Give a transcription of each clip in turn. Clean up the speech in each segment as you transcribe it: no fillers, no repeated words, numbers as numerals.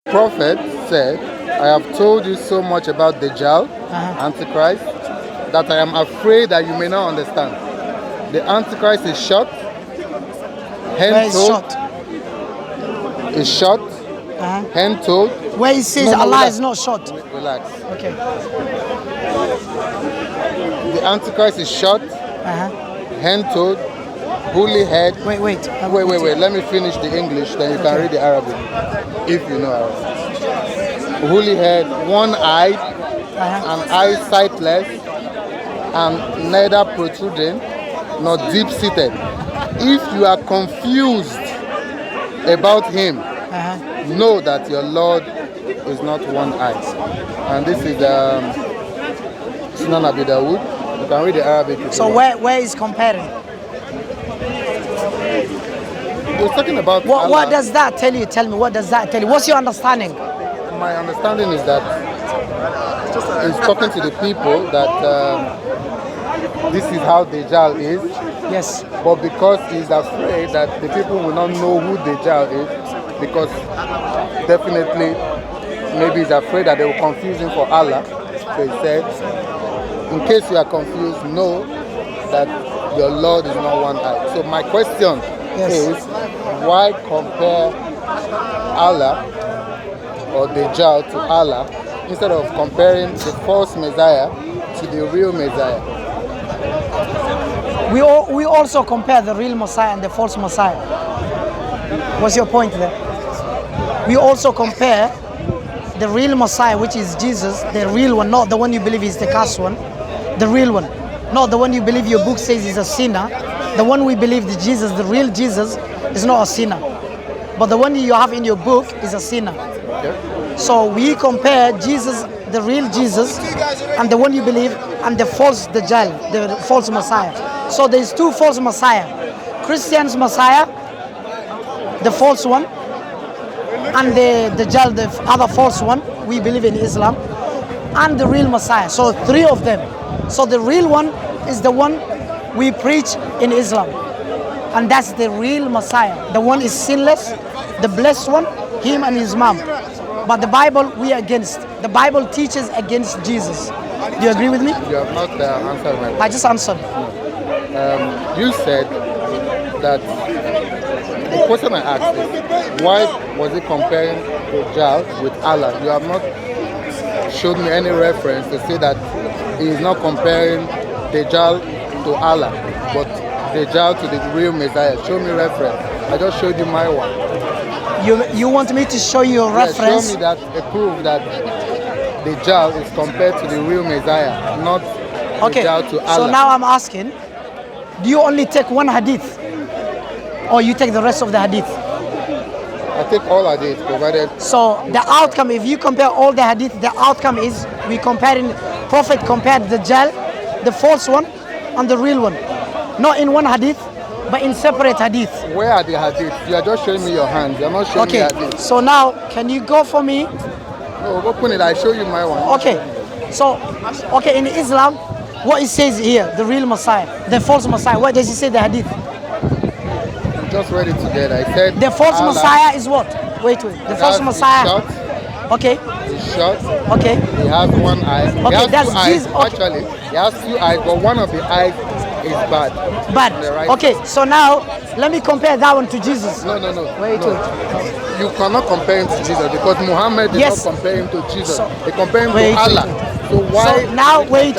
Prophet said, I have told you so much about Dajjal, Antichrist, that I am afraid that you may not understand. The Antichrist is short, Where is hand-told, short? is short, hand-told. Where it says Allah relax. is not short. Relax. Okay. The Antichrist is short, hand-told, woolly head. Wait. Wait. Let me finish the English, then you can read the Arabic, if you know Arabic. Woolly head, one-eyed, an eye sightless, and neither protruding nor deep-seated. If you are confused about him, know that your Lord is not one-eyed. And this is Sunan Abi Dawud. You can read the Arabic. So where is comparing? We're talking about what does that tell you? Tell me, what does that tell you? What's your understanding? My understanding is that he's talking to the people that this is how Dajjal is. Yes. But because he's afraid that the people will not know who Dajjal is, because definitely maybe he's afraid that they will confuse him for Allah. So he said, in case you are confused, know that your Lord is not one-eyed. So my question is, why compare Allah or Dajjal to Allah instead of comparing the false Messiah to the real Messiah? We also compare the real Messiah and the false Messiah. What's your point there? We also compare the real Messiah, which is Jesus, the real one, not the one you believe is the cursed one, the real one, not the one you believe your book says is a sinner. The one we believe the Jesus, the real Jesus, is not a sinner, but the one you have in your book is a sinner. Okay. So we compare Jesus, the real Jesus, and the one you believe, and the false Dajjal, the false Messiah. So there's two false Messiah: Christians Messiah, the false one, and the Dajjal, the other false one we believe in Islam, and the real Messiah. So three of them. So the real one is the one we preach in Islam, and that's the real Messiah. The one is sinless, the blessed one, him and his mom. But the Bible we are against. The Bible teaches against Jesus. Do you agree with me? You have not answered my question. I just answered. You said that the question I asked is, why was he comparing Dajjal with Allah? You have not showed me any reference to say that he is not comparing Dajjal to Allah, but Dajjal to the real Messiah. Show me reference. I just showed you my one. You want me to show you a reference? Show me that a proof that Dajjal is compared to the real Messiah, not Dajjal to Allah. So now I'm asking, do you only take one hadith, or you take the rest of the hadith? I take all hadith provided. So the outcome, if you compare all the hadith, the outcome is we comparing. Prophet compared Dajjal, the false one, and the real one, not in one hadith, but in separate hadith. Where are the hadith? You are just showing me your hands. You are not showing me hadith. So now, can you go for me? No, open it. I show you my one. Okay. So, in Islam, what it says here, the real Messiah, the false Messiah, what does it say the hadith? We just read it together. I said the false Allah. Messiah is what? Wait. The false Messiah. Short. Okay. He's short. Okay. He has one eye. Okay, he has that's two eyes. Jesus. Okay. Actually, he has two eyes, but one of the eyes is bad. Bad. Right okay. So now let me compare that one to Jesus. No. Wait. You cannot compare him to Jesus because Muhammad did not compare him to Jesus. He compared him to Allah. So why? So now wait.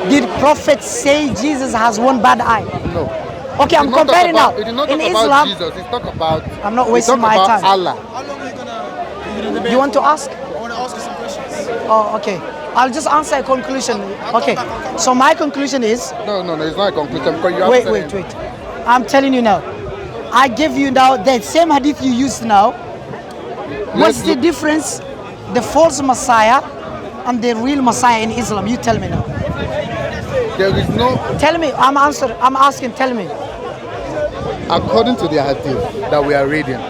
Did Prophet say Jesus has one bad eye? No. Okay, I'm comparing now. He did not in talk Islam, about Jesus. He talked about. I'm not wasting my time. Allah. You want to ask? I want to ask you some questions. Oh, okay. I'll just answer a conclusion. Okay. So my conclusion is. No. It's not a conclusion because you have. Wait. I'm telling you now. I give you now the same hadith you used now. What's the difference? The false Messiah and the real Messiah in Islam. You tell me now. There is no. Tell me. I'm asking. Tell me. According to the hadith that we are reading.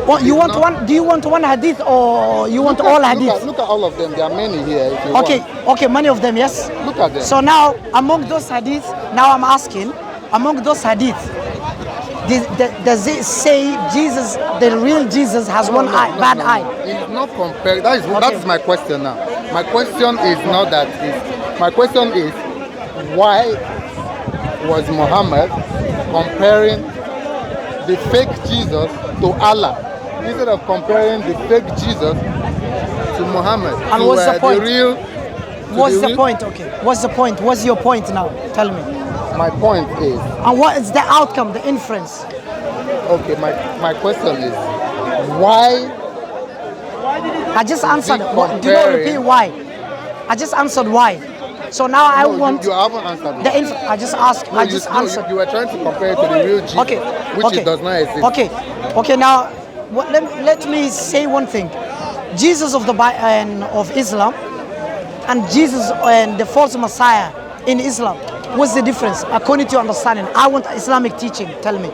Well, you want one? Do you want one hadith or you want all hadith? Look at all of them. There are many here. If you Okay, many of them, yes. Look at them. So now, among those hadiths, now I'm asking, among those hadiths, Does it say Jesus, the real Jesus, has one eye, bad eye? It's not compared. That is my question now. My question is not that. My question is, why was Muhammad comparing the fake Jesus to Allah instead of comparing the fake Jesus to Muhammad? And what's the point? What's the real? point? Okay. What's the point? What's your point now? Tell me. My point is. And what is the outcome, the inference? Okay, my question is, why? I just answered. Do not repeat why. I just answered why. So now I want. You haven't answered. I just asked. I just answered. You were trying to compare it to the real Jesus, which it does not exist. Okay. Now, let me say one thing. Jesus of the of Islam and Jesus and the false Messiah in Islam. What's the difference according to your understanding? I want Islamic teaching. Tell me.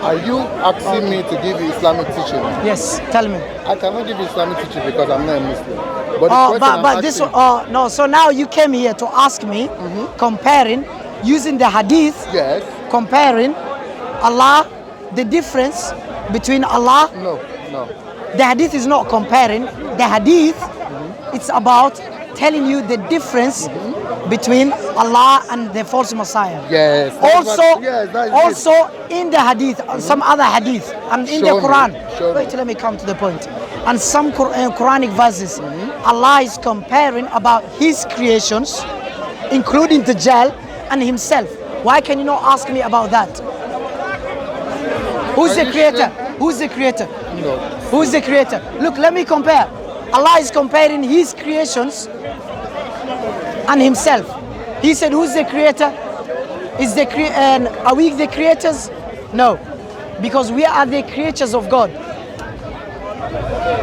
Are you asking me to give you Islamic teaching? Yes. Tell me. I cannot give you Islamic teaching because I'm not a Muslim. But this no. So now you came here to ask me, comparing, using the hadith. Yes. Comparing Allah, the difference between Allah. No. The hadith is not comparing. The hadith, it's about telling you the difference between Allah and the false Messiah. Yes. Also in the hadith, some other hadith, and in the Quran. Wait, let me come to the point. And some Quranic verses, Allah is comparing about His creations, including Dajjal and Himself. Why can you not ask me about that? Who's the creator? Who's the creator? No. Who's the creator? Look, let me compare. Allah is comparing His creations and Himself. He said, who's the creator? Are we the creators? No, because we are the creatures of God.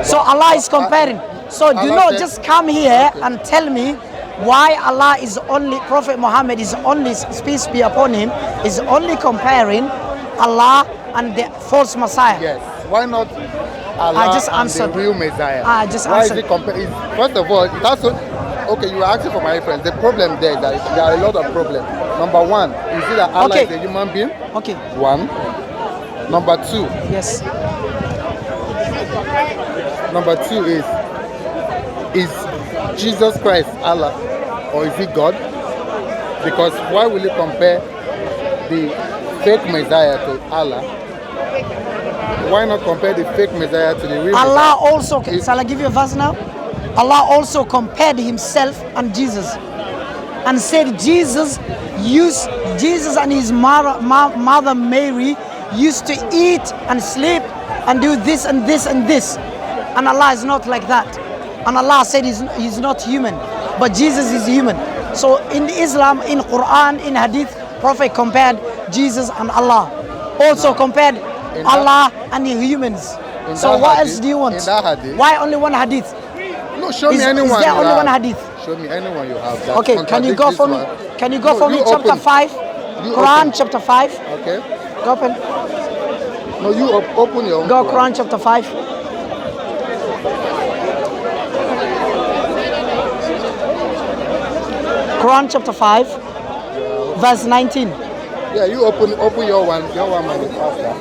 So Allah is comparing. So do not just come here and tell me why Allah is only, Prophet Muhammad is only, peace be upon him, is only comparing Allah and the false Messiah. Yes. Why not Allah and the real Messiah? I just Why answered. is it comparing? First of all, that's what. Okay, you were asking for my reference. The problem there is that there are a lot of problems. Number one, you see that Allah is a human being. Okay. One. Number two. Yes. Number two is Jesus Christ Allah or is he God? Because why will you compare the fake Messiah to Allah? Why not compare the fake Messiah to the real Allah Messiah? also, shall I give you a verse now? Allah also compared Himself and Jesus and said Jesus and his mother Mary used to eat and sleep and do this and this and this. And Allah is not like that. And Allah said he's not human, but Jesus is human. So in Islam, in Quran, in Hadith, Prophet compared Jesus and Allah. Also compared Allah and the humans. So what else do you want? In that hadith, why only one hadith? No, show me anyone. Is there only one hadith? Show me anyone you have. That Okay, can you go for me? Can you go for me? Chapter 5, Quran chapter 5. Okay. Go open. No, you open your own. Go Quran chapter 5. Quran chapter 5, verse 19. Yeah, you open your one man is faster.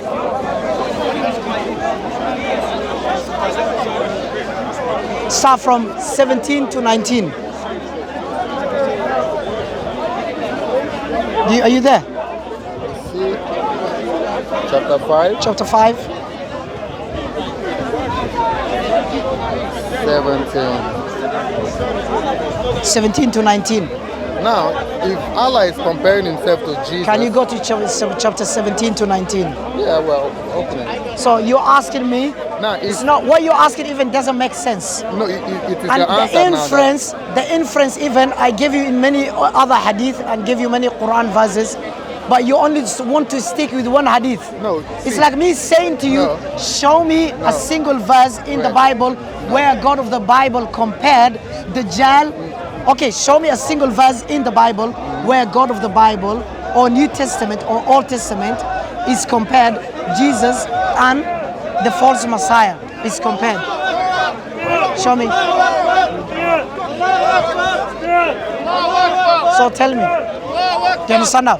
Start from 17 to 19. Are you there? See, chapter 5. Chapter 5. 17 to 19. Now, if Allah is comparing himself to Jesus... Can you go to chapter 17 to 19? Yeah, well, open it. So you're asking me... No, it's not... What you're asking even doesn't make sense. No, it is and the answer the inference even, I gave you in many other hadith and give you many Quran verses, but you only want to stick with one hadith. No. It's like me saying to you, show me a single verse in the Bible where God of the Bible compared Dajjal. Okay, show me a single verse in the Bible where God of the Bible or New Testament or Old Testament is compared Jesus and the false Messiah is compared. Show me. So tell me. Do you understand now?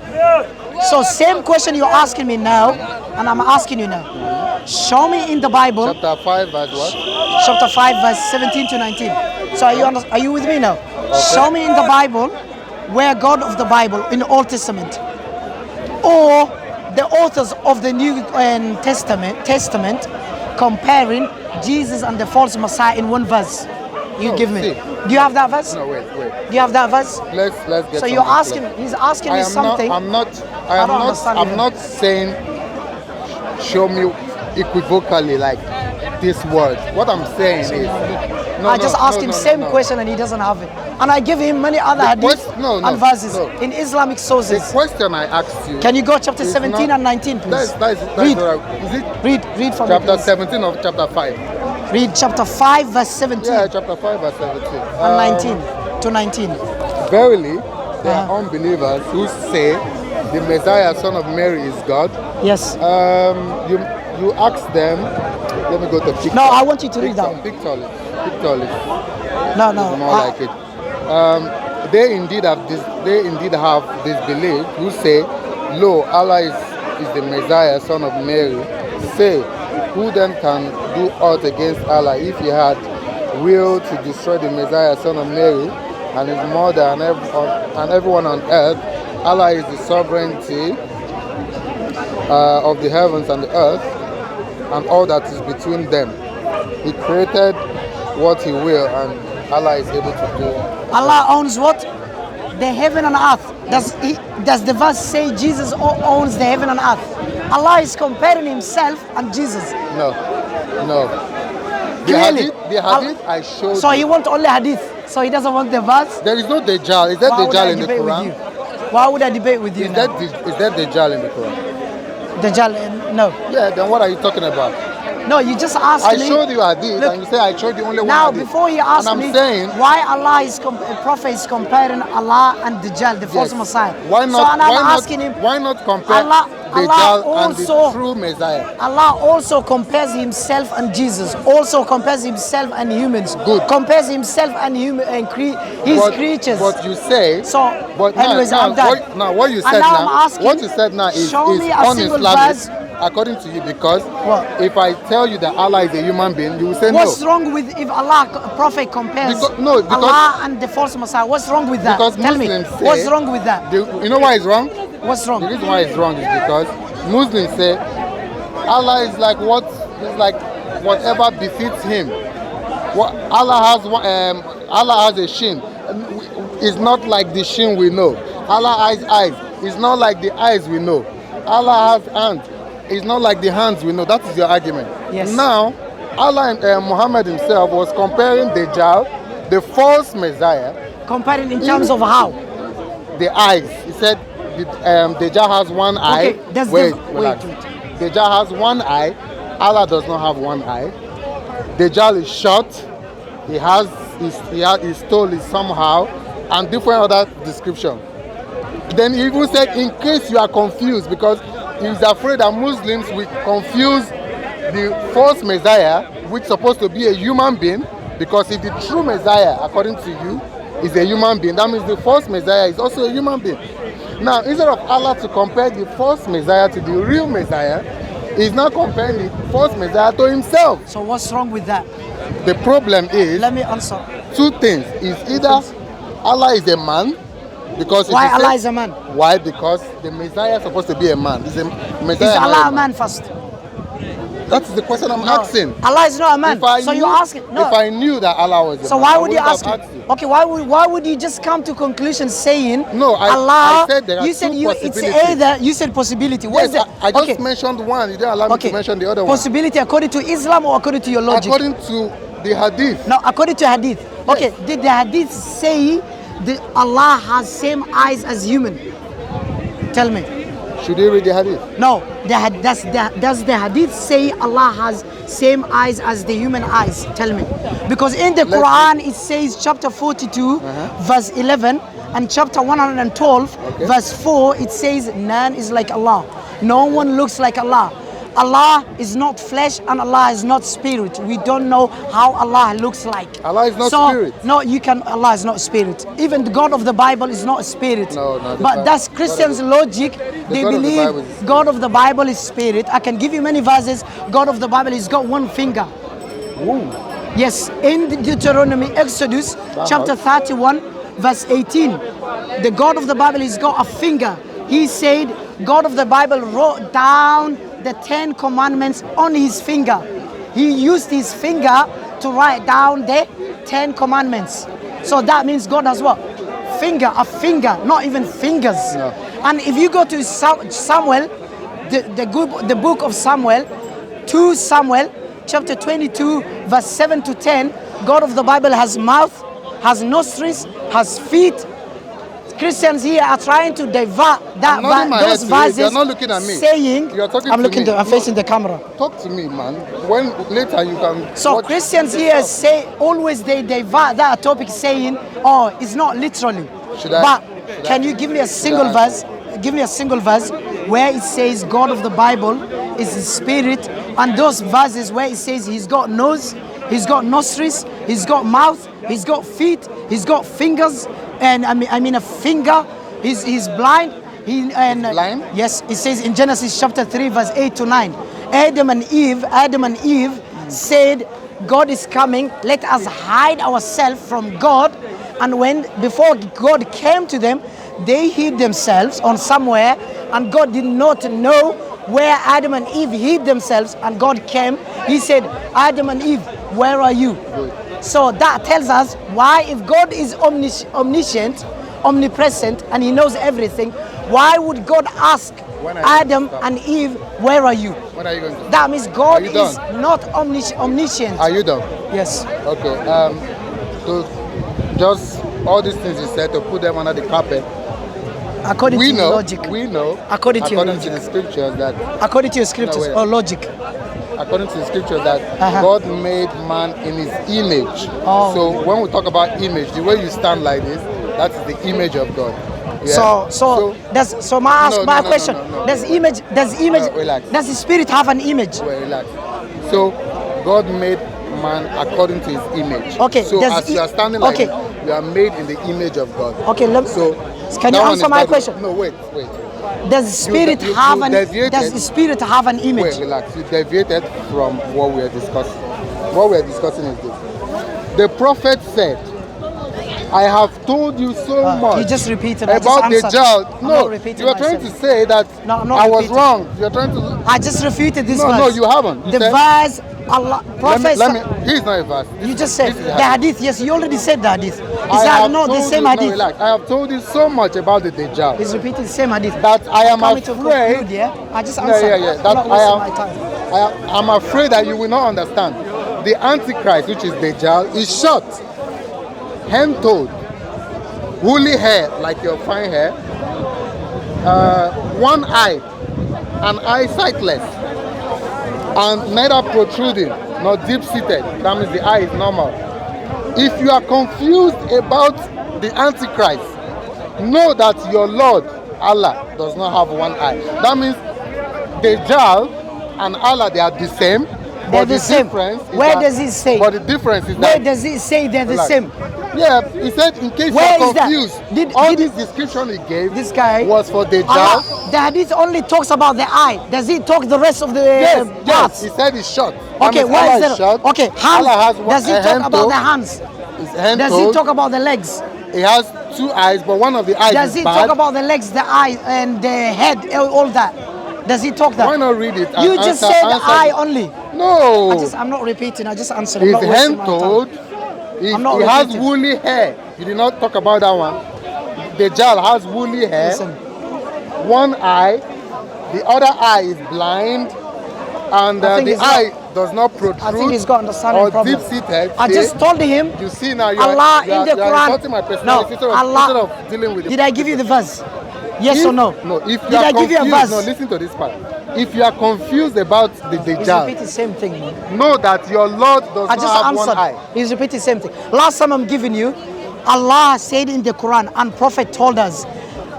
So same question you're asking me now, and I'm asking you now. Show me in the Bible, Chapter 5, verse what? chapter 5, verse 17 to 19. So are you with me now? Show me in the Bible where God of the Bible in the Old Testament or the authors of the New Testament comparing Jesus and the false Messiah in one verse. You No, give me. see. Do you have that verse? No, wait. Do you have that verse? Let's get. So you're something asking. clear. He's asking me something. I'm not saying show me equivocally like this word. What I'm saying is I just asked him same question and he doesn't have it. And I give him many other hadith and verses in Islamic The sources. question I asked you. Can you go chapter is 17 not- and 19, please? That's Read. what is it Read from chapter me, please. 17 of chapter 5? Read chapter 5, verse 17 Yeah, chapter 5, verse 17. and 19 to 19. Verily, there are unbelievers who say the Messiah, son of Mary, is God. Yes. You ask them. Let me go to picture. No, I want you to read that. Pictorially. No. More like it. They indeed have disbelief who say, Lo, Allah is the Messiah, son of Mary. Say, who then can do aught against Allah if he had will to destroy the Messiah, son of Mary, and his mother and everyone on earth? Allah is the sovereignty of the heavens and the earth, and all that is between them. He created what he will, and Allah is able to do. Allah owns what? The heaven and earth. Does the verse say Jesus owns the heaven and earth? Allah is comparing himself and Jesus. No. The Clearly. hadith I showed So you. he wants only hadith. So he doesn't want the verse. There is no Dajjal. Is that Why would I Dajjal in the debate with Quran? you? Why would I debate with you Is now? that Dajjal in the Quran? Dajjal, no. Yeah, then what are you talking about? No, you just asked I me. showed you hadith, Look, and you say I showed you only one now, hadith. before you ask and I'm me saying, why Allah is Prophet is comparing Allah and Dajjal, the false yes, Messiah. Why not? So and I'm asking him, Why not compare Allah Dajjal and the also- true Messiah? Allah also compares himself and Jesus. Also compares himself and humans. Good. Compares himself and his creatures. But you say. So, But anyways, I'm done. What you And said now now. I'm asking, What you said now is show me a single un-Islamic, verse. according to you, because What? if I tell you that Allah is a human being, you will say What's no. wrong with if Prophet compares Because Allah and the false Messiah? What's wrong with that? Because Tell me, Muslims say. what's wrong with that? You know why it's wrong? What's wrong? The reason why it's wrong is because Muslims say Allah is like whatever befits him. Allah has a shin. It's not like the shin we know. Allah has eyes. It's not like the eyes we know. Allah has hands. It's not like the hands we know. That is your argument. Yes. Now, Allah and Muhammad himself was comparing Dajjal, the false Messiah, Comparing in terms of how? the eyes. He said Dajjal has one eye. Okay, that's wait. wait. Dajjal has one eye. Allah does not have one eye. Dajjal is short. His toe is somehow, and different other description. Then he even said, in case you are confused, because he's afraid that Muslims will confuse the false Messiah, which is supposed to be a human being, because if the true Messiah, according to you, is a human being, that means the false Messiah is also a human being. Now, instead of Allah to compare the false Messiah to the real Messiah, he's now comparing the false Messiah to himself. So what's wrong with that? The problem is Let me answer. two things. Is either Allah is a man, because if Why you say- Allah is a man? Why? Because the Messiah is supposed to be a man. Is Is Messiah not Allah a man first? That is the question I'm asking. Allah is not a man. If I So knew- you're asking. No. If I knew that Allah was a So man, why I would you wouldn't ask have him? asked you. Okay, why would you just come to conclusion saying No, I Allah? said there are you said two it's possibilities. either you said possibility. What's Yes, the I just okay? mentioned one. You didn't allow me to mention the other one. Possibility according to Islam or according to your logic? According to the hadith. No, according to Hadith. Okay, did the Hadith say that Allah has same eyes as human? Tell me. Should you read the hadith? No, does the Hadith say Allah has same eyes as the human eyes? Tell me. Because in the Quran it says chapter 42 verse 11 and chapter 112 verse 4 it says none is like Allah. No one looks like Allah. Allah is not flesh and Allah is not spirit. We don't know how Allah looks like. Allah is not so, spirit. No, Allah is not spirit. Even the God of the Bible is not a spirit. No, but that's Christians' logic. They believe God of the Bible is spirit. I can give you many verses. God of the Bible has got one finger. Ooh. Yes, in Deuteronomy, Exodus, chapter 31, verse 18. The God of the Bible has got a finger. He said, God of the Bible wrote down the 10 commandments on his finger. He used his finger to write down the 10 commandments. So that means God has what? A finger, not even fingers. No. And if you go to Samuel, the book of Samuel, 2 Samuel, chapter 22, verse 7 to 10, God of the Bible has mouth, has nostrils, has feet. Christians here are trying to divert those verses. You're not looking at me. Saying, you're talking I'm to looking. me. I'm facing the camera. Talk to me, man. When later you can. So Christians here say always they divert that topic, saying, "Oh, it's not literally." But can you give me a single verse? Give me a single verse where it says God of the Bible is His Spirit, and those verses where it says He's got nose, He's got nostrils, He's got mouth, He's got feet, He's got fingers. And I mean a finger. He's blind. He's blind? Yes, it says in Genesis chapter 3, verse 8 to 9. Adam and Eve said, God is coming. Let us hide ourselves from God. And before God came to them, they hid themselves on somewhere, and God did not know where Adam and Eve hid themselves. And God came. He said, Adam and Eve, where are you? Good. So that tells us why, if God is omniscient, omnipresent, and He knows everything, why would God ask Adam and Eve, where are you? When are you going to That means God is not omniscient. Are you done? Yes. Okay. So just all these things you said, to put them under the carpet. According to your logic. We know. According to the scriptures that. According to your scriptures or logic. According to the scripture that God made man in His image. Oh. So when we talk about image, the way you stand like this, that's the image of God. Yeah. So my question. No. Does the Spirit have an image? Well, relax. So God made man according to His image. Okay. So as you are standing like this, you are made in the image of God. Okay. Can you answer my question? No, wait. Does the Spirit have an image? Wait, relax. You deviated from what we are discussing. What we are discussing is this. The prophet said, I have told you so much. You just repeated about the child. No, you are trying to say that I was wrong. You are trying to. I just refuted this verse. No, you haven't. The verse, Allah, Prophet. He's not a verse. You just said the hadith. Yes, you already said the hadith. Is that not the same hadith? No, relax. I have told you so much about the Dajjal. He's repeating the same hadith. That I am afraid. I just answered. Yeah. That I'm afraid that you will not understand. The Antichrist, which is Dajjal, is short, hand-toed, woolly hair like your fine hair, one eye, an eye sightless, and neither protruding nor deep-seated. That means the eye is normal. If you are confused about the Antichrist, know that your Lord Allah does not have one eye. That means Dajjal and Allah, they are the same. They're the same. Where does it say? But the difference is where does it say they're the same? Yeah, he said in case you're confused, all this description he gave this guy was for Dajjal. The hadith only talks about the eye. Does it talk the rest of the Yes, he said it's short. Okay, where is that? Okay, hands. Does it talk about the hands? Does it talk about the legs? It has two eyes, but one of the eyes Does is it bad. talk about the legs, the eye, and the head, all that? Does it talk that? Why not read it? You just said eye only. No. I'm not repeating. I just answered. His hand-toed. He has woolly hair. You did not talk about that one. Dajjal has woolly hair. Listen. One eye. The other eye is blind. And the eye does not protrude. I think he's got understanding or problem. deep-seated. I just told him. You see now, Allah in the Quran. Insulting my personality instead of dealing with it. Did I give you the verse? Yes or no? No. If you Did I give you a verse? No, listen to this part. If you are confused about the Dajjal, he's repeating the same thing. Know that your Lord does not have one eye. He's repeating the same thing. Last time I'm giving you, Allah said in the Quran, and Prophet told us,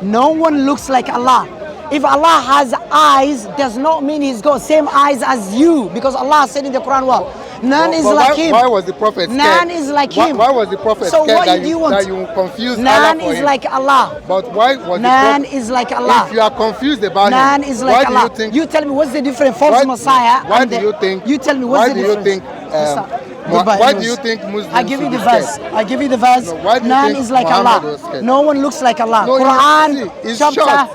no one looks like Allah. If Allah has eyes, does not mean He's got same eyes as you, because Allah said in the Quran, what? None is like Him. Why was the prophet scared? None is like Him. Why was the prophet So scared what that do you want? that you confuse Allah None for is him? like Allah. But why was None the prophet? is like Allah. If you are confused about None him, is like why Allah. do you think? You tell me what's the difference? False Messiah. Why and do you think? You tell me what's the difference? Why do you think? Goodbye, Why do anyways. you think Muslims? I give you should the be verse. scared? I give you the verse. No, why do you None think is like Muhammad was Allah. scared? No one looks like Allah. No, Quran you see, it's chapter short.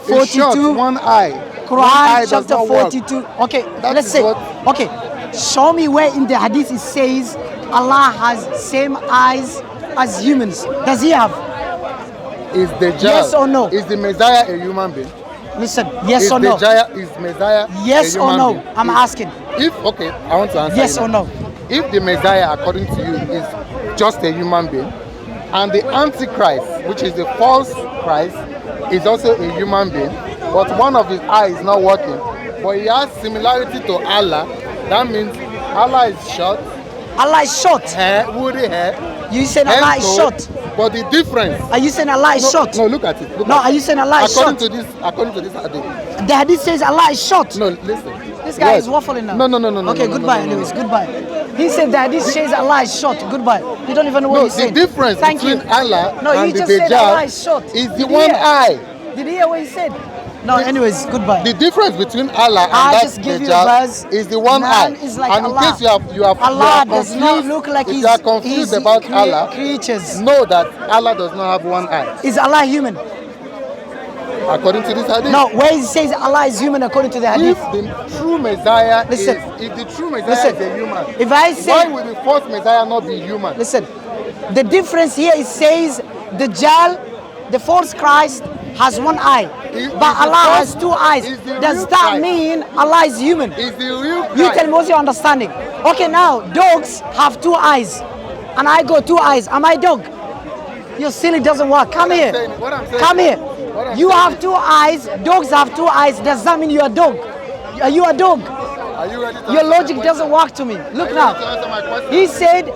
It's short. 42. One eye. One eye Quran does chapter not work. 42. Okay, That let's is say. what- Okay, show me where in the hadith it says Allah has same eyes as humans. Does He have? Is the Yes or no? Is the Messiah a human being? Listen, yes Is or no? Is Messiah Yes a or human no? being? I'm asking. If okay, I want to answer. Yes you or now. no? If the Messiah, according to you, is just a human being, and the Antichrist, which is the false Christ, is also a human being, but one of his eyes is not working, but he has similarity to Allah, that means Allah is short, Allah is short. hair, woolly hair, You said Allah is hentoed, short. but the difference. Are you saying Allah is short? No, look at it. Look No, at are it. you saying Allah is short? According to this hadith. The hadith says Allah is short. No, listen. This guy What? is waffling now. No. Okay, no, goodbye. no, no, Anyways, goodbye. He said the hadith says Allah is short. Goodbye. You don't even know what No, he's the saying. difference Thank between you. Allah No, and you the just said Allah Dajjal is short. is the Did you one hear? eye. Did you hear what he said? No, anyways, goodbye. The difference between Allah and I that just give you a Dajjal verse. is the one None eye. is like And in Allah. case you are Allah does confused, not look like if he's, you are confused he's about Allah, creatures. know that Allah does not have one eye. Is Allah human? According to this hadith. No, where he says Allah is human according to the If hadith. the true Messiah Listen. if the true Messiah Listen. is a human, If I say, why will the false Messiah not be human? listen, the difference here is says Dajjal, the false Christ, has one eye, Is but the Allah false- has two eyes. is the Does real that Christ. mean Allah is human? Is the real Christ. You tell me what's your understanding. Okay, now dogs have two eyes, and I got two eyes. Am I dog? Your silly doesn't work. Come here. What I'm saying- Come here. what I'm You saying- have two eyes. Dogs have two eyes. Does that mean you're a dog? Are you a dog? Are you ready to Your answer my logic question? doesn't work to me. Look Are you now. ready to answer my question? He said,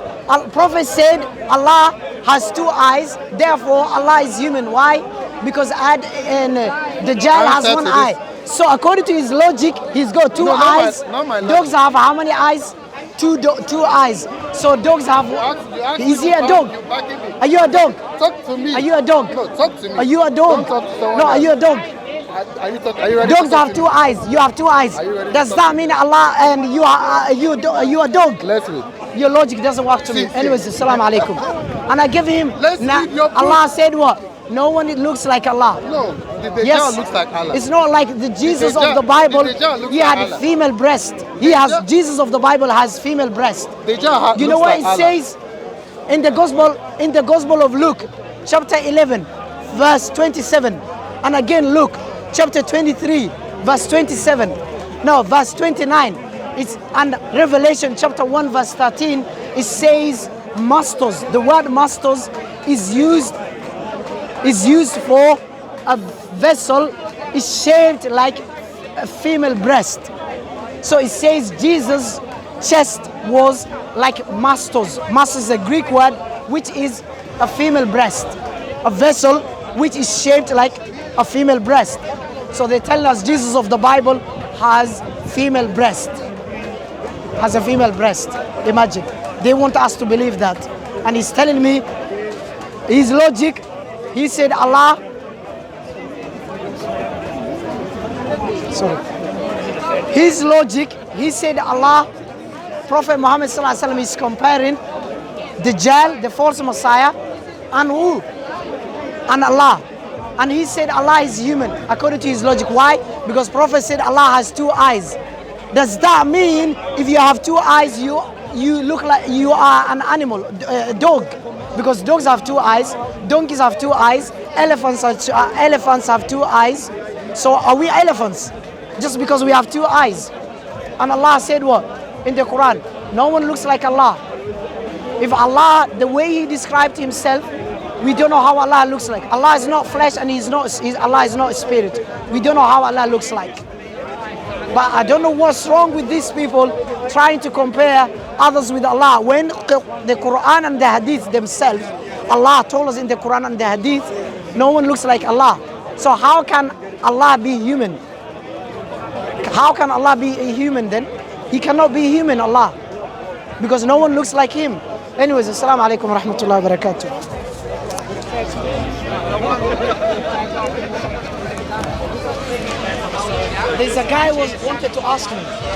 Prophet said, Allah has two eyes, therefore Allah is human. Why? Because Dajjal has Answer one to eye. this. So according to his logic, he's got two No, not my- eyes. not my Dogs logic. have how many eyes? Two eyes. So dogs have. You asked Is me he a to dog? You backing me. Are you a dog? Talk to me. Are you a dog? No, talk to me. Are you a Don't dog? talk to someone No, are else. you a dog? Are you ready Dogs to talk have to two me? eyes. You have two eyes. Are you ready to Does talk that to mean Allah and you are you a dog? Let's read. Your logic doesn't work to me. See. Anyways, assalamu alaikum. And I give him. Let's read your proof. Allah said what? No one looks like Allah. No, the Dajjal Yes, looks like Allah. it's not like the Jesus Dajjal- of the Bible. the Dajjal looks He like had Allah. female breast. He has Dajjal- Jesus of the Bible has female breast. Dajjal You know looks what like it Allah. says in the Gospel of Luke, chapter 11, verse 27, and again Luke, chapter 23, verse 27. No, verse 29. It's and Revelation chapter 1, verse 13. It says masters. The word masters is used for a vessel is shaped like a female breast. So it says Jesus' chest was like masters. Masters is a Greek word which is a female breast. A vessel which is shaped like a female breast. So they tell us Jesus of the Bible has female breast. Has a female breast. Imagine. They want us to believe that. And he's telling me his logic. He said Allah. Sorry. His logic, he said Allah, Prophet Muhammad sallallahu alaihi wasallam is comparing Dajjal, the false Messiah, and who? And Allah. And he said Allah is human, according to his logic. Why? Because Prophet said Allah has two eyes. Does that mean if you have two eyes, you look like you are an animal, a dog? Because dogs have two eyes, donkeys have two eyes, elephants have two eyes. So are we elephants? Just because we have two eyes? And Allah said what? In the Quran, no one looks like Allah. If Allah, the way He described Himself, we don't know how Allah looks like. Allah is not flesh and Allah is not spirit. We don't know how Allah looks like. But I don't know what's wrong with these people trying to compare others with Allah. When the Quran and the Hadith themselves, Allah told us in the Quran and the Hadith, no one looks like Allah. So how can Allah be human? How can Allah be a human then? He cannot be human, Allah, because no one looks like him. Anyways, assalamu alaikum wa rahmatullahi wa barakatuh. There's a guy who wanted to ask me.